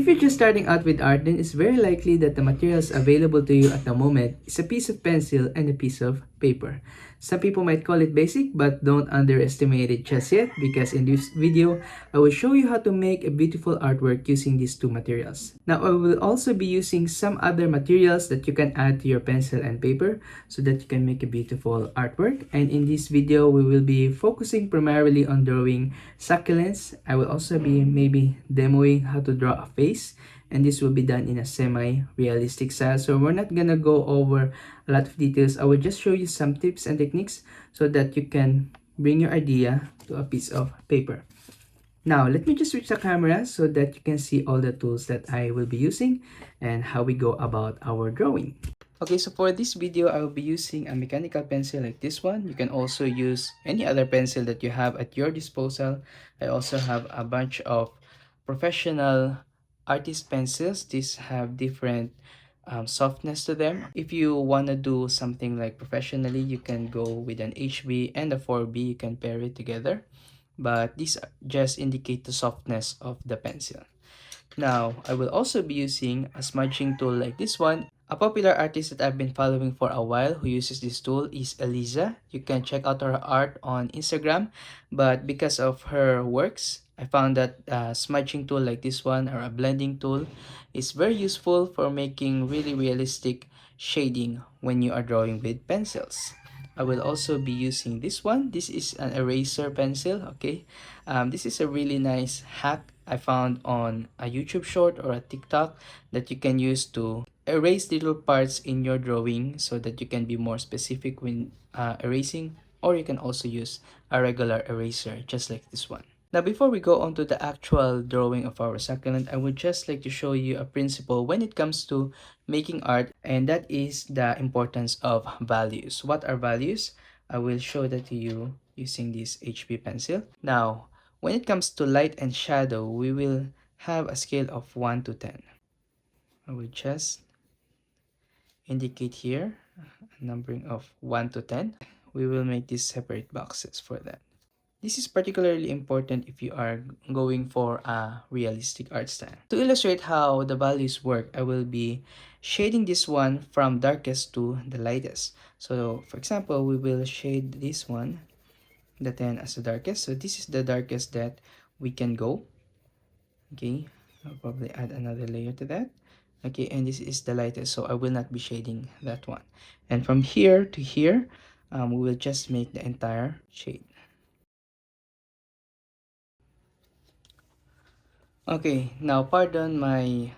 If you're just starting out with art, then it's very likely that the materials available to you at the moment is a piece of pencil and a piece of paper. Some people might call it basic, but don't underestimate it just yet, because in this video, I will show you how to make a beautiful artwork using these two materials. Now, I will also be using some other materials that you can add to your pencil and paper so that you can make a beautiful artwork. And in this video, we will be focusing primarily on drawing succulents. I will also be maybe demoing how to draw a face, and this will be done in a semi-realistic style. So we're not gonna go over a lot of details. I will just show you some tips and techniques so that you can bring your idea to a piece of paper. Now, let me just switch the camera so that you can see all the tools that I will be using and how we go about our drawing. Okay, so for this video, I will be using a mechanical pencil like this one. You can also use any other pencil that you have at your disposal. I also have a bunch of professional artist pencils. These have different softness to them. If you want to do something like professionally, you can go with an HB and a 4B. You can pair it together. But these just indicate the softness of the pencil. Now, I will also be using a smudging tool like this one. A popular artist that I've been following for a while who uses this tool is Eliza. You can check out her art on Instagram, but because of her works, I found that a smudging tool like this one, or a blending tool, is very useful for making really realistic shading when you are drawing with pencils. I will also be using this one. This is an eraser pencil, okay? This is a really nice hack I found on a YouTube short or a TikTok that you can use to erase little parts in your drawing so that you can be more specific when erasing, or you can also use a regular eraser just like this one. Now, before we go on to the actual drawing of our succulent, I would just like to show you a principle when it comes to making art, and that is the importance of values. What are values? I will show that to you using this HB pencil. Now, when it comes to light and shadow, we will have a scale of 1 to 10. I will just indicate here a numbering of 1 to 10. We will make these separate boxes for that. This is particularly important if you are going for a realistic art style. To illustrate how the values work, I will be shading this one from darkest to the lightest. So, for example, we will shade this one, the 10, as the darkest. So this is the darkest that we can go. Okay, I'll probably add another layer to that. Okay, and this is the lightest, so I will not be shading that one. And from here to here, we will just make the entire shade. Okay, now pardon my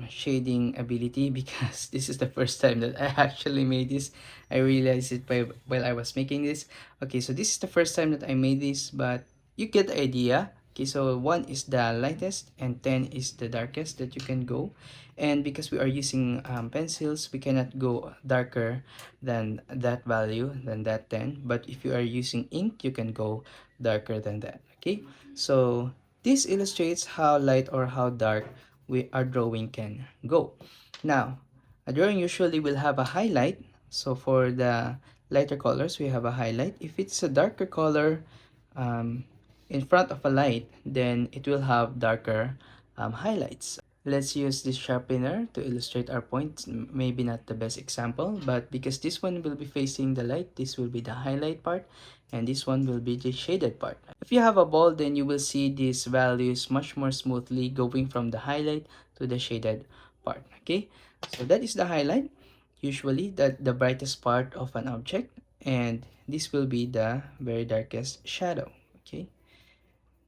shading ability because this is the first time that I actually made this. I realized it while I was making this. Okay, so this is the first time that I made this, but you get the idea. Okay, so 1 is the lightest and 10 is the darkest that you can go. And because we are using pencils, we cannot go darker than that value, than that 10. But if you are using ink, you can go darker than that. Okay, so this illustrates how light or how dark our drawing can go. Now, a drawing usually will have a highlight. So for the lighter colors, we have a highlight. If it's a darker color in front of a light, then it will have darker highlights. Let's use this sharpener to illustrate our point. Maybe not the best example, but because this one will be facing the light, this will be the highlight part, and this one will be the shaded part. If you have a ball, then you will see these values much more smoothly going from the highlight to the shaded part. Okay, so that is the highlight, usually the brightest part of an object, and this will be the very darkest shadow. Okay,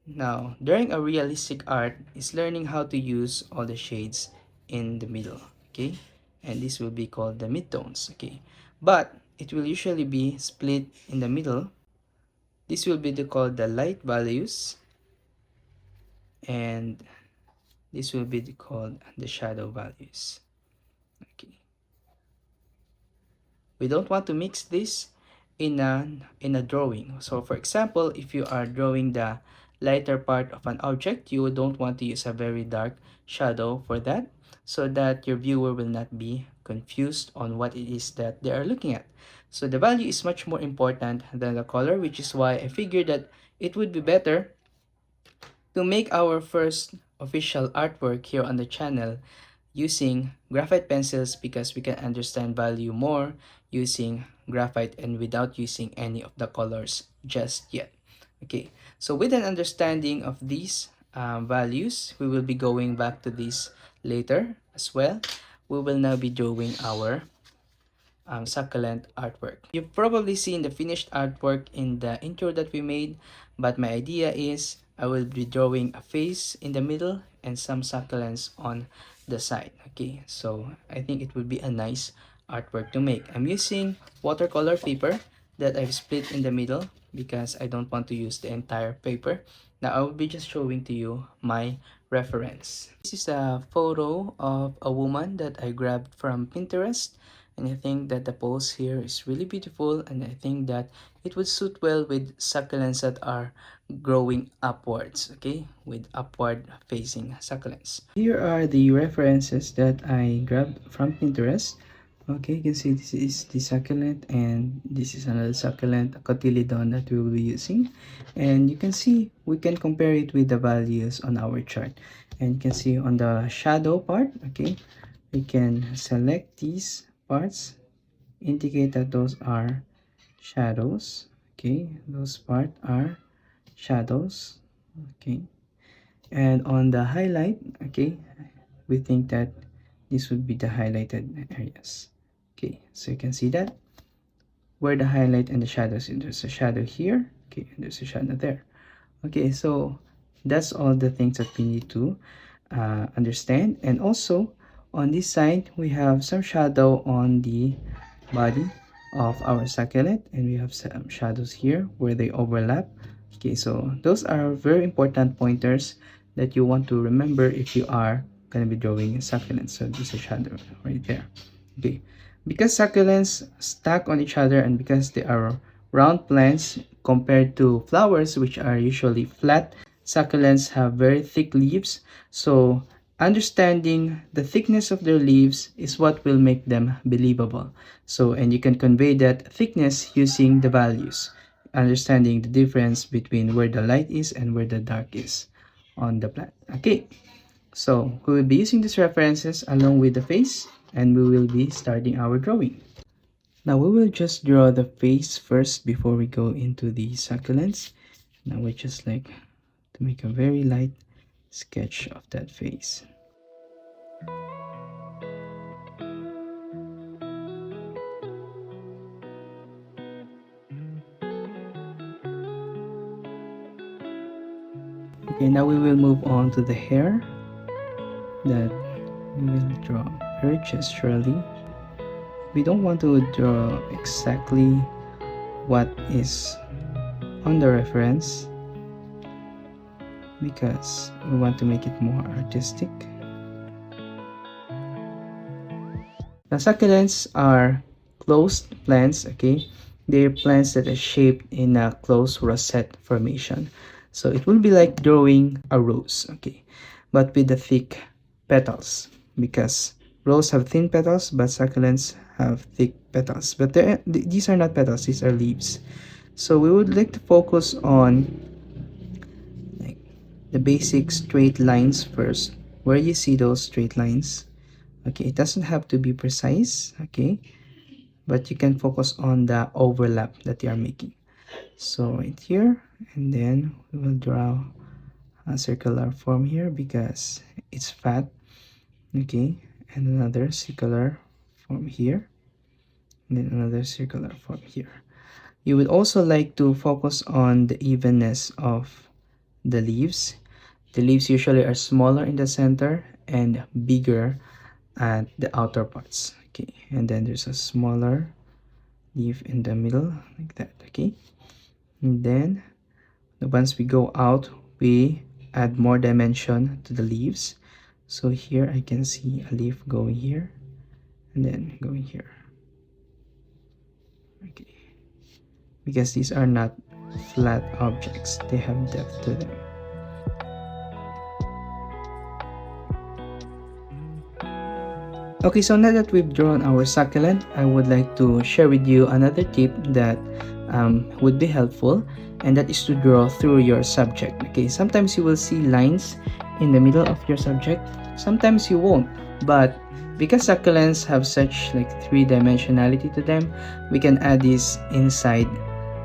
now during a realistic art is learning how to use all the shades in the middle. Okay, and this will be called the midtones. Okay, but it will usually be split in the middle. This will be called the light values, and this will be called the shadow values. Okay, we don't want to mix this in a drawing. So for example, if you are drawing the lighter part of an object, you don't want to use a very dark shadow for that, so that your viewer will not be confused on what it is that they are looking at. So the value is much more important than the color, which is why I figured that it would be better to make our first official artwork here on the channel using graphite pencils because we can understand value more using graphite and without using any of the colors just yet. Okay, so with an understanding of these values, we will be going back to this later as well. We will now be drawing our succulent artwork. You've probably seen the finished artwork in the intro that we made, but my idea is I will be drawing a face in the middle and some succulents on the side. Okay, so I think it would be a nice artwork to make. I'm using watercolor paper that I've split in the middle because I don't want to use the entire paper. Now I will be just showing to you my reference. This is a photo of a woman that I grabbed from Pinterest, and I think that the pose here is really beautiful, and I think that it would suit well with succulents that are growing upwards, okay, with upward facing succulents. Here are the references that I grabbed from Pinterest. Okay, you can see this is the succulent and this is another succulent, a cotyledon, that we will be using. And you can see we can compare it with the values on our chart. And you can see on the shadow part, okay, we can select these parts, indicate that those are shadows. Okay, those parts are shadows. Okay, and on the highlight, okay, we think that this would be the highlighted areas. Okay, so you can see that where the highlight and the shadows, and there's a shadow here, okay, and there's a shadow there. Okay, so that's all the things that we need to understand. And also on this side we have some shadow on the body of our succulent, and we have some shadows here where they overlap. Okay, so those are very important pointers that you want to remember if you are going to be drawing succulents. So this is a shadow right there. Okay, because succulents stack on each other and because they are round plants compared to flowers which are usually flat, succulents have very thick leaves. So understanding the thickness of their leaves is what will make them believable. So, and you can convey that thickness using the values, understanding the difference between where the light is and where the dark is on the plant. Okay, so we will be using these references along with the face, and we will be starting our drawing. Now we will just draw the face first before we go into the succulents. Now we just like to make a very light sketch of that face. Okay, now we will move on to the hair that we will draw very gesturally. We don't want to draw exactly what is on the reference because we want to make it more artistic. Now succulents are closed plants, okay? They're plants that are shaped in a closed rosette formation. So it will be like drawing a rose, okay? But with the thick petals, because roses have thin petals, but succulents have thick petals. But these are not petals, these are leaves. So we would like to focus on like the basic straight lines first. Where you see those straight lines, okay, it doesn't have to be precise, okay, but you can focus on the overlap that you are making. So right here, and then we will draw a circular form here because it's fat, okay, and another circular form here, and then another circular form here. You would also like to focus on the evenness of the leaves. The leaves usually are smaller in the center and bigger at the outer parts, okay, and then there's a smaller leaf in the middle like that, okay. And then once we go out, we add more dimension to the leaves. So here I can see a leaf going here and then going here, okay, because these are not flat objects, they have depth to them. Okay, so now that we've drawn our succulent, I would like to share with you another tip that would be helpful, and that is to draw through your subject. Okay, sometimes you will see lines in the middle of your subject. Sometimes you won't, but because succulents have such like three-dimensionality to them, we can add these inside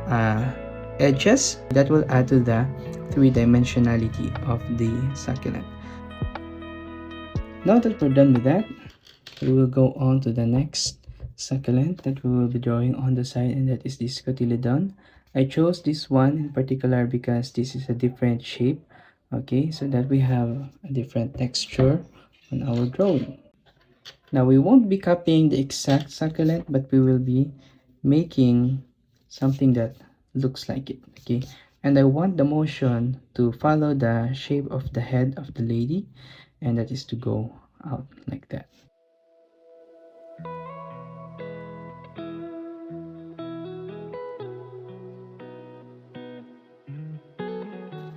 uh, edges that will add to the three-dimensionality of the succulent. Now that we're done with that, we will go on to the next succulent that we will be drawing on the side, and that is this cotyledon. I chose this one in particular because this is a different shape, okay, so that we have a different texture on our drawing. Now we won't be copying the exact succulent, but we will be making something that looks like it, okay. And I want the motion to follow the shape of the head of the lady, and that is to go out like that.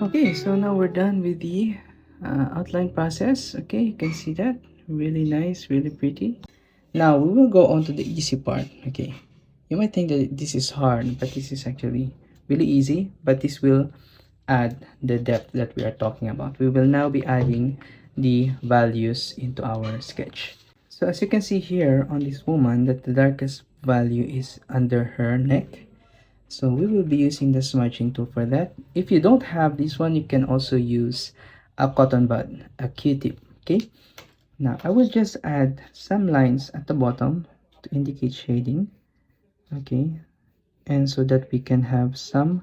Okay, so now we're done with the outline process. Okay, you can see that. Really nice, really pretty. Now we will go on to the easy part. Okay, you might think that this is hard, but this is actually really easy, but this will add the depth that we are talking about. We will now be adding the values into our sketch. So as you can see here on this woman, that the darkest value is under her neck. So we will be using the smudging tool for that. If you don't have this one, you can also use a cotton bud, a Q-tip. Okay, now I will just add some lines at the bottom to indicate shading. Okay, and so that we can have some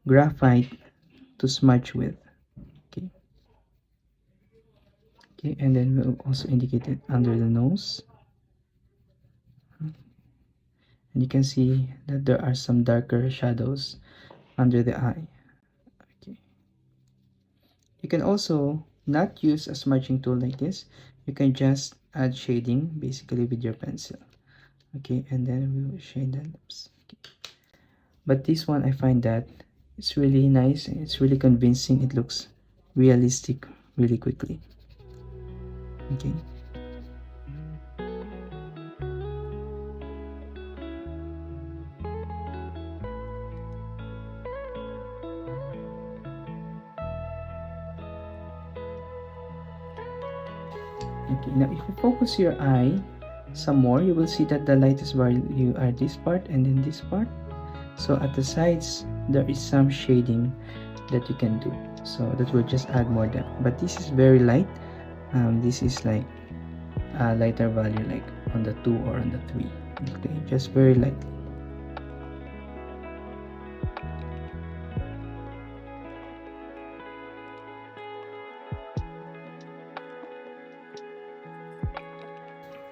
graphite to smudge with. Okay, okay, and then we'll also indicate it under the nose. And you can see that there are some darker shadows under the eye. Okay, you can also not use a smudging tool like this. You can just add shading basically with your pencil. Okay, and then we will shade the lips. Okay. But this one, I find that it's really nice and it's really convincing. It looks realistic really quickly. Okay, okay, now if you focus your eye some more, you will see that the lightest value are this part and then this part. So at the sides there is some shading that you can do, so that will just add more depth. But this is very light. This is like a lighter value, like on the 2 or on the 3. Okay, just very light.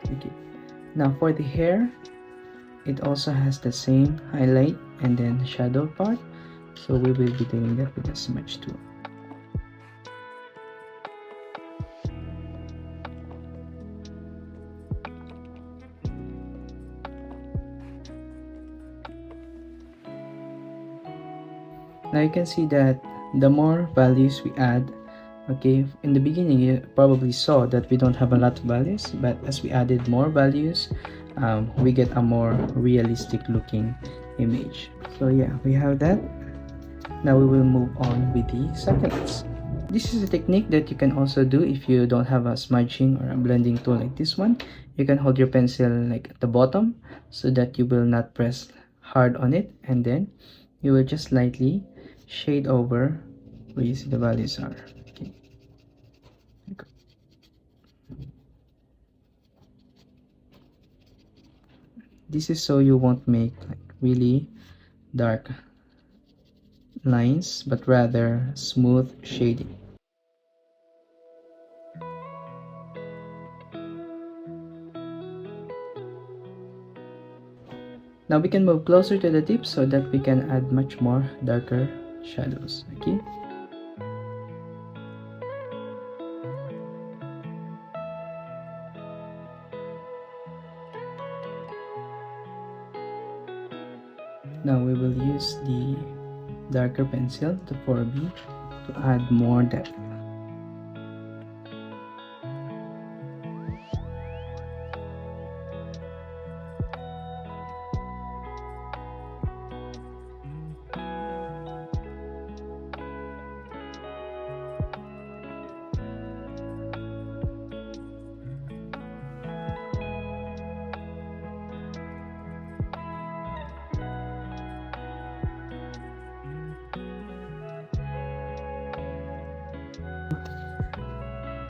Okay, now for the hair, it also has the same highlight and then shadow part, so we will be doing that with a smudge tool. Now you can see that the more values we add, okay, in the beginning you probably saw that we don't have a lot of values, but as we added more values, we get a more realistic looking image. So yeah, we have that. Now we will move on with the succulents. This is a technique that you can also do if you don't have a smudging or a blending tool like this one. You can hold your pencil like at the bottom so that you will not press hard on it, and then you will just lightly shade over where you see the values are. Okay. This is so you won't make like really dark lines, but rather smooth shading. Now we can move closer to the tip so that we can add much more darker shadows. Okay. Now we will use the darker pencil, the 4B, to add more depth.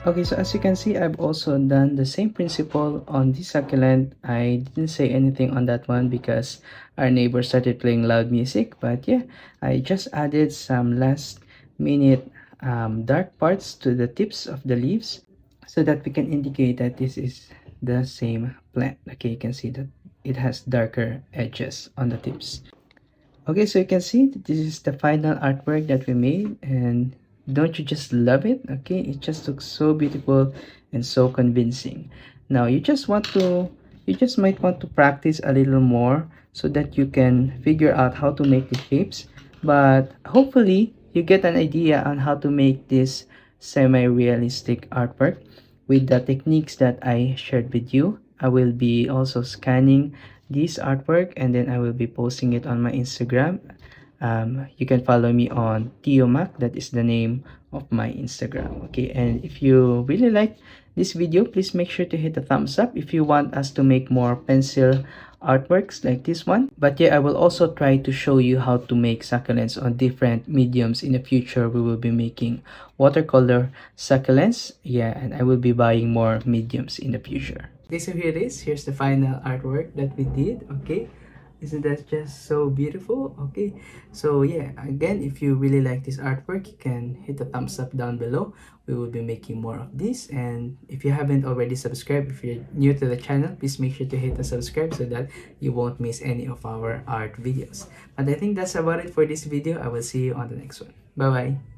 Okay, so as you can see, I've also done the same principle on this succulent. I didn't say anything on that one because our neighbor started playing loud music. But yeah, I just added some last minute dark parts to the tips of the leaves so that we can indicate that this is the same plant. Okay, you can see that it has darker edges on the tips. Okay, so you can see that this is the final artwork that we made, and don't you just love it? Okay, it just looks so beautiful and so convincing. Now you just might want to practice a little more so that you can figure out how to make the shapes, but hopefully you get an idea on how to make this semi-realistic artwork with the techniques that I shared with you. I will be also scanning this artwork and then I will be posting it on my Instagram. You can follow me on Tiomac, that is the name of my Instagram. Okay, and if you really like this video, please make sure to hit the thumbs up if you want us to make more pencil artworks like this one. But yeah, I will also try to show you how to make succulents on different mediums. In the future we will be making watercolor succulents, yeah, and I will be buying more mediums in the future. Okay, so here it is. Here's the final artwork that we did. Okay, isn't that just so beautiful? Okay, so yeah, again, if you really like this artwork, you can hit the thumbs up down below. We will be making more of this, and if you haven't already subscribed, if you're new to the channel, please make sure to hit the subscribe so that you won't miss any of our art videos. But I think that's about it for this video. I will see you on the next one. Bye bye.